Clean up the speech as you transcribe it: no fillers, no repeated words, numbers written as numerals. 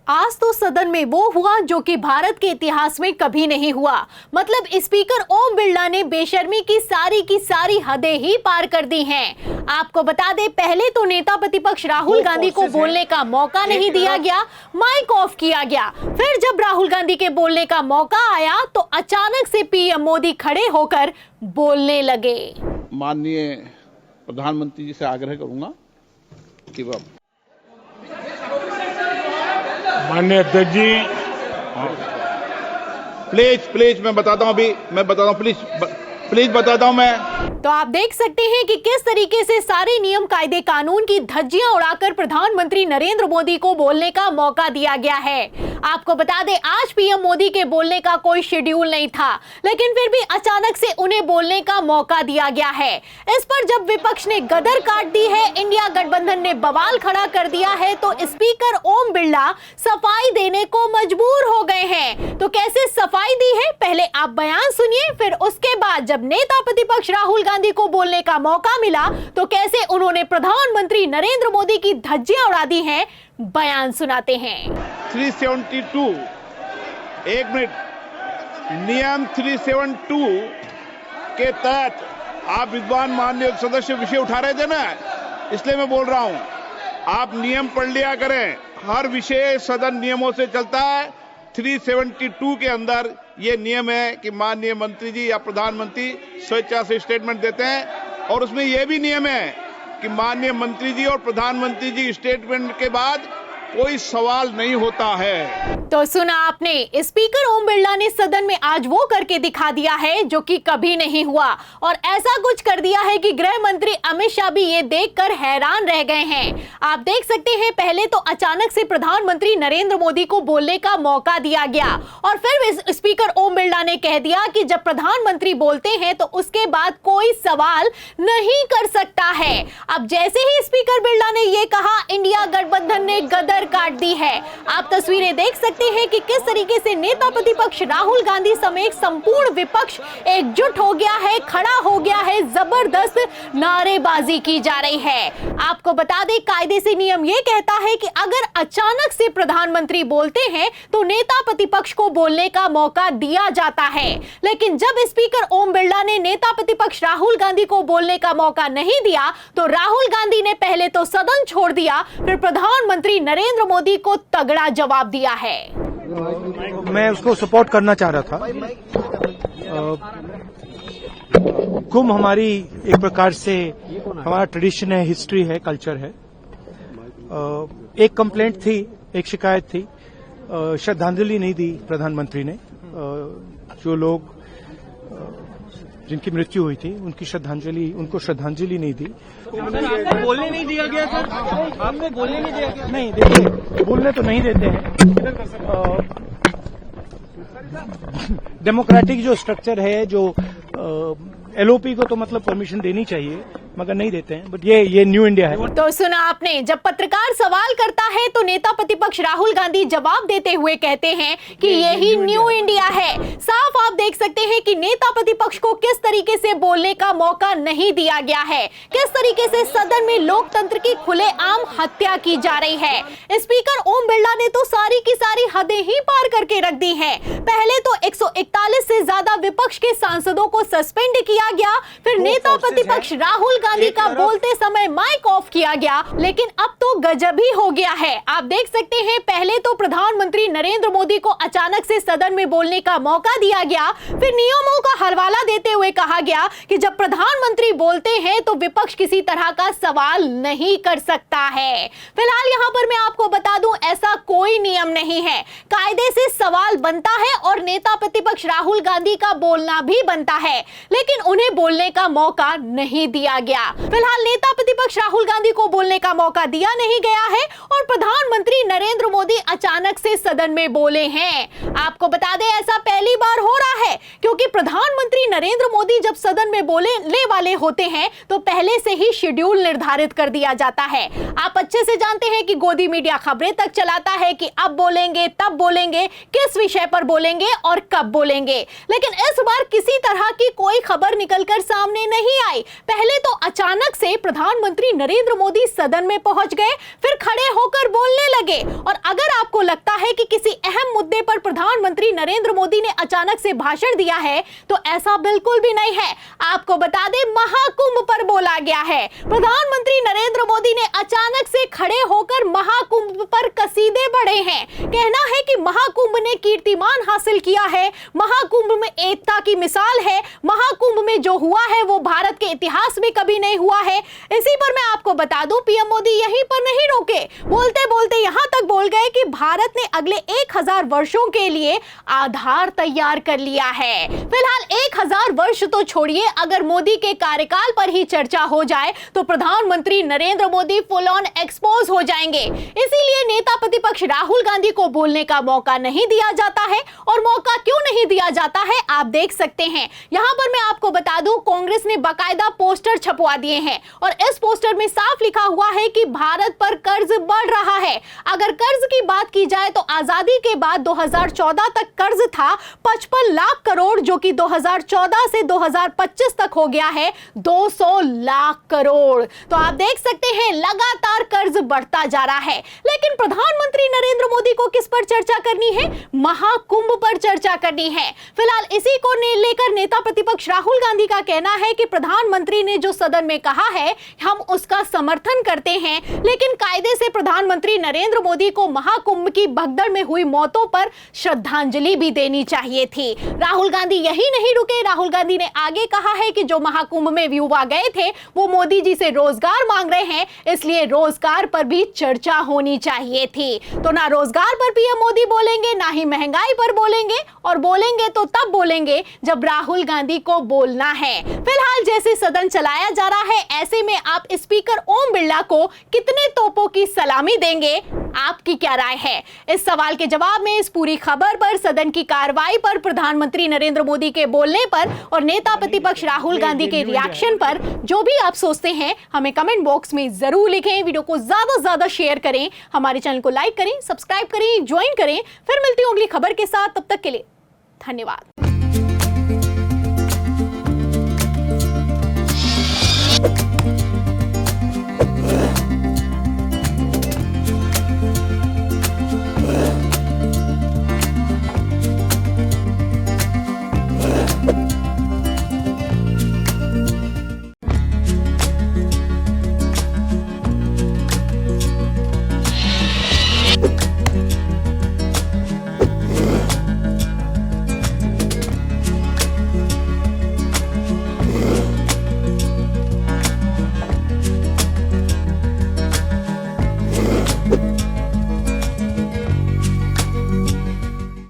आज तो सदन में वो हुआ जो कि भारत के इतिहास में कभी नहीं हुआ। मतलब स्पीकर ओम बिरला ने बेशर्मी की सारी हदें ही पार कर दी हैं। आपको बता दें, पहले तो नेता प्रतिपक्ष राहुल गांधी को बोलने का मौका नहीं दिया गया, माइक ऑफ किया गया। फिर जब राहुल गांधी के बोलने का मौका आया तो अचानक से पीएम मोदी खड़े होकर बोलने लगे। माननीय प्रधानमंत्री जी से आग्रह करूंगा कि वह माननीय अध्यक्ष जी, प्लीज मैं बताता हूं, प्लीज बताता हूं मैं। तो आप देख सकते हैं कि किस तरीके से सारे नियम कायदे कानून की धज्जियां उड़ाकर प्रधानमंत्री नरेंद्र मोदी को बोलने का मौका दिया गया है। आपको बता दें, आज पीएम मोदी के बोलने का कोई शेड्यूल नहीं था, लेकिन फिर भी अचानक से उन्हें बोलने का मौका दिया गया है। इस पर जब विपक्ष ने गदर काट दी है, इंडिया गठबंधन ने बवाल खड़ा कर दिया है, तो स्पीकर ओम बिरला सफाई देने को मजबूर हो गए हैं। तो कैसे सफाई दी है, पहले आप बयान सुनिए, फिर उसके बाद जब नेता प्रतिपक्ष राहुल गांधी को बोलने का मौका मिला तो कैसे उन्होंने प्रधानमंत्री नरेंद्र मोदी की धज्जियां उड़ा दी हैं, बयान सुनाते हैं। 372 एक मिनट, नियम 372 के तहत आप विद्वान माननीय सदस्य विषय उठा रहे थे ना, इसलिए मैं बोल रहा हूं, आप नियम पढ़ लिया करें। हर विषय सदन नियमों से चलता है। 372 के अंदर ये नियम है कि माननीय मंत्री जी या प्रधानमंत्री स्वेच्छा से स्टेटमेंट देते हैं, और उसमें यह भी नियम है कि माननीय मंत्री जी और प्रधानमंत्री जी स्टेटमेंट के बाद कोई सवाल नहीं होता है। तो सुना आपने, स्पीकर ओम बिरला ने सदन में आज वो करके दिखा दिया है जो कि कभी नहीं हुआ, और ऐसा कुछ कर दिया है कि गृह मंत्री अमित शाह भी ये देखकर हैरान रह गए हैं। आप देख सकते हैं, पहले तो अचानक से प्रधानमंत्री नरेंद्र मोदी को बोलने का मौका दिया गया, और फिर स्पीकर ओम बिरला ने कह दिया कि जब प्रधानमंत्री बोलते हैं तो उसके बाद कोई सवाल नहीं कर सकता है। अब जैसे ही स्पीकर बिरला ने ये कहा, इंडिया गठबंधन ने गदर काट दी है। आप तस्वीरें देख सकते हैं कि किस तरीके से नेता प्रतिपक्ष राहुल गांधी समेत संपूर्ण विपक्ष एकजुट हो गया है, खड़ा हो गया है, जबरदस्त नारेबाजी की जा रही है। आपको बता दें, कायदे से नियम यह कहता है कि अगर अचानक से प्रधानमंत्री बोलते हैं तो नेता प्रतिपक्ष को बोलने का मौका दिया जाता है, लेकिन जब स्पीकर ओम बिरला ने नेता प्रतिपक्ष राहुल गांधी को बोलने का मौका नहीं दिया तो राहुल गांधी ने पहले तो सदन छोड़ दिया, फिर प्रधानमंत्री नरेंद्र मोदी को तगड़ा जवाब दिया है। मैं उसको सपोर्ट करना चाह रहा था। कुंभ हमारी एक प्रकार से हमारा ट्रेडिशन है, हिस्ट्री है, कल्चर है। एक कंप्लेंट थी, एक शिकायत थी, श्रद्धांजलि नहीं दी प्रधानमंत्री ने। जो लोग जिनकी मृत्यु हुई थी उनको श्रद्धांजलि नहीं दी। आपको बोलने नहीं दिया गया सर? आपको बोलने नहीं दिया गया? नहीं, देखिए, बोलने तो नहीं देते हैं। डेमोक्रेटिक जो स्ट्रक्चर है, जो एलओपी को तो मतलब परमिशन देनी चाहिए, मगर नहीं देते हैं। बट ये न्यू इंडिया है। तो सुना आपने, जब पत्रकार सवाल करता है तो नेता प्रतिपक्ष राहुल गांधी जवाब देते हुए कहते हैं कि यही न्यू इंडिया है। साफ आप देख सकते हैं कि नेता प्रतिपक्ष को किस तरीके से बोलने का मौका नहीं दिया गया है, किस तरीके से सदन में लोकतंत्र की खुलेआम हत्या की जा रही है। स्पीकर ओम बिरला ने तो सारी की सारी हदें ही पार करके रख दी हैं। पहले तो 141 से ज्यादा विपक्ष के सांसदों को सस्पेंड किया गया, फिर नेता प्रतिपक्ष राहुल गांधी का बोलते समय माइक ऑफ किया गया, लेकिन अब तो गजब ही हो गया है। आप देख सकते हैं, पहले तो प्रधानमंत्री नरेंद्र मोदी को अचानक से सदन में बोलने का मौका दिया गया, फिर नियमों का हवाला देते हुए कहा गया कि जब प्रधानमंत्री बोलते हैं तो विपक्ष किसी तरह का सवाल नहीं कर सकता है। फिलहाल यहां पर मैं आपको बता दूं, ऐसा कोई नियम नहीं है। कायदे से सवाल बनता है और नेता प्रतिपक्ष राहुल गांधी का बोलना भी बनता है, लेकिन उन्हें बोलने का मौका नहीं दिया गया। फिलहाल नेता प्रतिपक्ष राहुल गांधी को बोलने का मौका दिया नहीं गया है और प्रधानमंत्री नरेंद्र मोदी अचानक से सदन में बोले हैं। आपको बता दें, ऐसा पहली बार हो रहा है, क्योंकि प्रधानमंत्री नरेंद्र मोदी जब सदन में बोलने वाले होते हैं तो पहले से ही शेड्यूल निर्धारित कर दिया जाता है। आप अच्छे से जानते हैं कि गोदी मीडिया खबरें तक चलाता है कि अब बोलेंगे, तब बोलेंगे, किस विषय पर बोलेंगे और कब बोलेंगे, लेकिन इस बार किसी तरह की कोई खबर निकलकर सामने नहीं आई। पहले तो अचानक से प्रधानमंत्री नरेंद्र मोदी सदन में पहुंच गए, फिर खड़े होकर बोलने लगे। और अगर आपको लगता है कि किसी अहम मुद्दे पर प्रधानमंत्री नरेंद्र मोदी ने अचानक से भाषण दिया है, तो ऐसा बिल्कुल भी नहीं है। आपको बता दें, महाकुंभ पर बोला गया है। प्रधानमंत्री नरेंद्र मोदी ने अचानक से खड़े होकर महाकुंभ पर कसीदे पढ़े हैं। कहना है कि महाकुंभ ने कीर्तिमान हासिल किया है, महाकुंभ में एकता की मिसाल है, महाकुंभ में जो हुआ है वो भारत के इतिहास में कभी नहीं हुआ है। इसी पर मैं आपको बता दूं, पीएम मोदी यहीं पर नहीं रुके, बोलते बोलते यहां तक बोल गए कि भारत ने अगले 1000 वर्षों के लिए आधार तैयार कर लिया है। फिलहाल 1000 वर्ष तो छोड़िए, अगर मोदी के कार्यकाल पर ही चर्चा हो जाए तो प्रधानमंत्री Narendra Modi full on expose हो जाएंगे। इसीलिए नेता प्रतिपक्ष राहुल गांधी को बोलने का मौका नहीं दिया जाता है। और मौका क्यों नहीं दिया जाता है, आप देख सकते हैं। यहां पर मैं आपको बता दूं, कांग्रेस ने बाकायदा पोस्टर छपवा दिए हैं और इस पोस्टर में साफ लिखा हुआ है कि भारत पर कर्ज बढ़ रहा है। अगर कर्ज की बात की जाए तो आजादी के बाद 2014 तक कर्ज था 55 लाख करोड़, जो कि 2014 से 2025 तक हो गया है 200 लाख करोड़। तो आप देख सकते हैं लगातार कर्ज बढ़ता जा रहा है। लेकिन प्रधानमंत्री नरेंद्र मोदी को किस पर चर्चा करनी है? महाकुंभ पर चर्चा करनी है। फिलहाल इसी को लेकर नेता प्रतिपक्ष राहुल गांधी का कहना है कि प्रधानमंत्री ने जो सदन में कहा है हम उसका समर्थन करते हैं, लेकिन कायदे से प्रधानमंत्री नरेंद्र मोदी को महाकुंभ की भगदड़ में हुई मौतों पर श्रद्धांजलि भी देनी चाहिए थी। राहुल गांधी यही नहीं रुके, राहुल गांधी ने आगे कहा है कि जो महाकुंभ में युवा गए थे वो मोदी जी से रोजगार मांग रहे हैं, इसलिए रोजगार पर भी चर्चा होनी चाहिए थी। तो ना रोजगार पर पीएम मोदी बोलेंगे, ना ही महंगाई पर बोलेंगे, और बोलेंगे तो तब बोलेंगे जब राहुल गांधी को बोलना है। फिलहाल जैसे सदन चलाया जा रहा है, ऐसे में आप स्पीकर ओम बिरला को कितने तोपों की सलामी देंगे? आपकी क्या राय है? इस सवाल के जवाब में इस पूरी खबर पर, सदन की कार्रवाई पर, प्रधानमंत्री नरेंद्र मोदी के बोलने पर और नेता प्रतिपक्ष राहुल गांधी के रिएक्शन पर जो भी आप सोचते हैं हमें कमेंट बॉक्स में जरूर लिखें। वीडियो को ज्यादा से ज्यादा शेयर करें, हमारे चैनल को लाइक करें, सब्सक्राइब करें, ज्वाइन करें। फिर मिलती हूं अगली खबर के साथ, तब तक के लिए धन्यवाद।